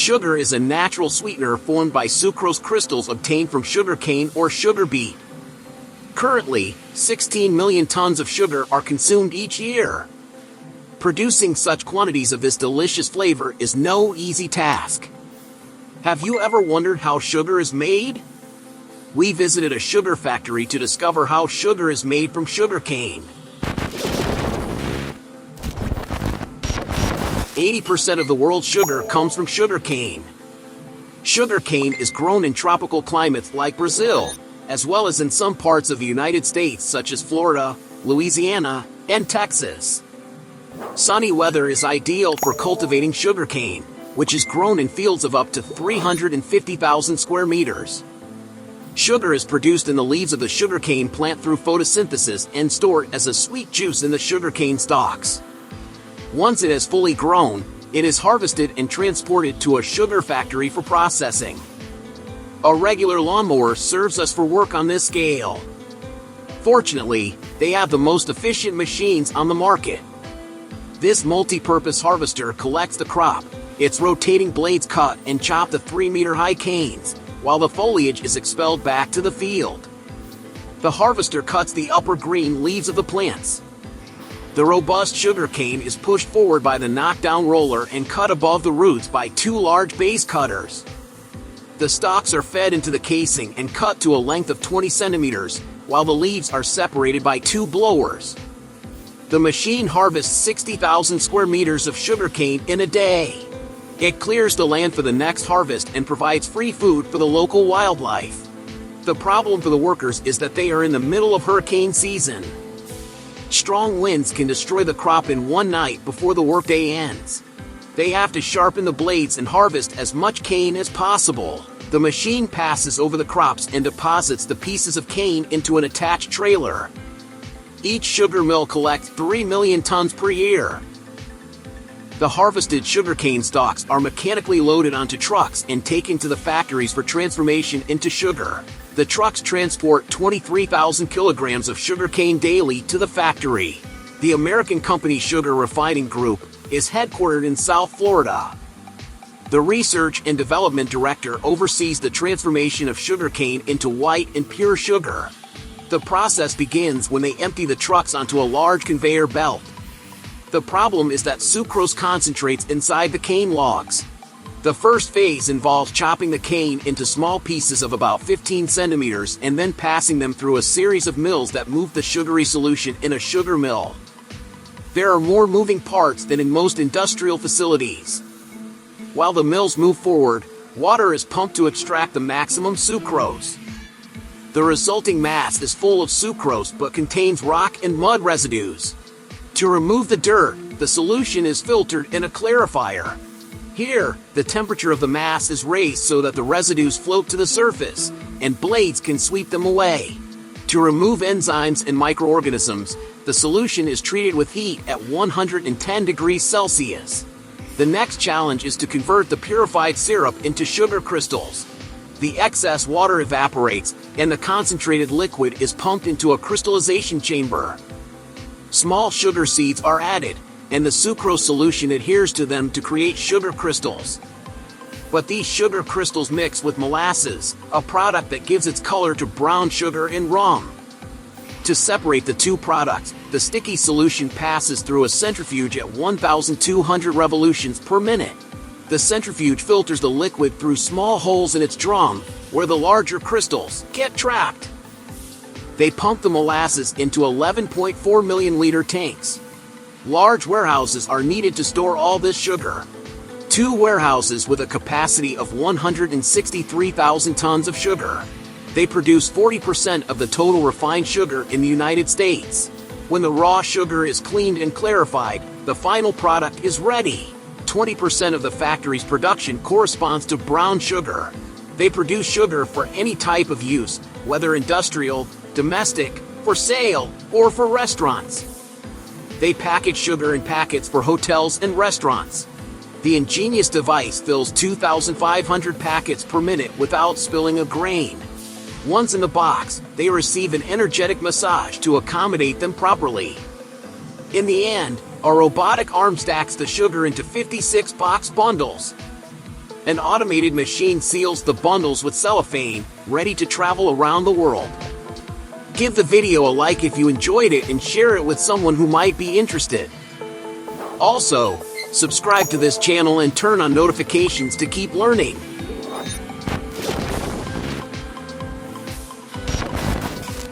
Sugar is a natural sweetener formed by sucrose crystals obtained from sugarcane or sugar beet. Currently, 16 million tons of sugar are consumed each year. Producing such quantities of this delicious flavor is no easy task. Have you ever wondered how sugar is made? We visited a sugar factory to discover how sugar is made from sugarcane. 80% of the world's sugar comes from sugarcane. Sugarcane is grown in tropical climates like Brazil, as well as in some parts of the United States such as Florida, Louisiana, and Texas. Sunny weather is ideal for cultivating sugarcane, which is grown in fields of up to 350,000 square meters. Sugar is produced in the leaves of the sugarcane plant through photosynthesis and stored as a sweet juice in the sugarcane stalks. Once it has fully grown, it is harvested and transported to a sugar factory for processing. A regular lawnmower serves us for work on this scale. Fortunately, they have the most efficient machines on the market. This multi-purpose harvester collects the crop, its rotating blades cut and chop the 3-meter-high canes, while the foliage is expelled back to the field. The harvester cuts the upper green leaves of the plants. The robust sugarcane is pushed forward by the knockdown roller and cut above the roots by 2 large base cutters. The stalks are fed into the casing and cut to a length of 20 centimeters, while the leaves are separated by 2 blowers. The machine harvests 60,000 square meters of sugarcane in a day. It clears the land for the next harvest and provides free food for the local wildlife. The problem for the workers is that they are in the middle of hurricane season. Strong winds can destroy the crop in one night before the workday ends. They have to sharpen the blades and harvest as much cane as possible. The machine passes over the crops and deposits the pieces of cane into an attached trailer. Each sugar mill collects 3 million tons per year. The harvested sugarcane stalks are mechanically loaded onto trucks and taken to the factories for transformation into sugar. The trucks transport 23,000 kilograms of sugarcane daily to the factory. The American company Sugar Refining Group is headquartered in South Florida. The research and development director oversees the transformation of sugarcane into white and pure sugar. The process begins when they empty the trucks onto a large conveyor belt. The problem is that sucrose concentrates inside the cane logs. The first phase involves chopping the cane into small pieces of about 15 centimeters and then passing them through a series of mills that move the sugary solution in a sugar mill. There are more moving parts than in most industrial facilities. While the mills move forward, water is pumped to extract the maximum sucrose. The resulting mass is full of sucrose but contains rock and mud residues. To remove the dirt, the solution is filtered in a clarifier. Here, the temperature of the mass is raised so that the residues float to the surface, and blades can sweep them away. To remove enzymes and microorganisms, the solution is treated with heat at 110 degrees Celsius. The next challenge is to convert the purified syrup into sugar crystals. The excess water evaporates, and the concentrated liquid is pumped into a crystallization chamber. Small sugar seeds are added, and the sucrose solution adheres to them to create sugar crystals. But these sugar crystals mix with molasses, a product that gives its color to brown sugar in rum. To separate the two products, the sticky solution passes through a centrifuge at 1,200 revolutions per minute. The centrifuge filters the liquid through small holes in its drum, where the larger crystals get trapped. They pump the molasses into 11.4 million liter tanks. Large warehouses are needed to store all this sugar. 2 warehouses with a capacity of 163,000 tons of sugar. They produce 40% of the total refined sugar in the United States. When the raw sugar is cleaned and clarified, the final product is ready. 20% of the factory's production corresponds to brown sugar. They produce sugar for any type of use, whether industrial, domestic, for sale, or for restaurants. They package sugar in packets for hotels and restaurants. The ingenious device fills 2,500 packets per minute without spilling a grain. Once in the box, they receive an energetic massage to accommodate them properly. In the end, a robotic arm stacks the sugar into 56 box bundles. An automated machine seals the bundles with cellophane, ready to travel around the world. Give the video a like if you enjoyed it and share it with someone who might be interested. Also, subscribe to this channel and turn on notifications to keep learning.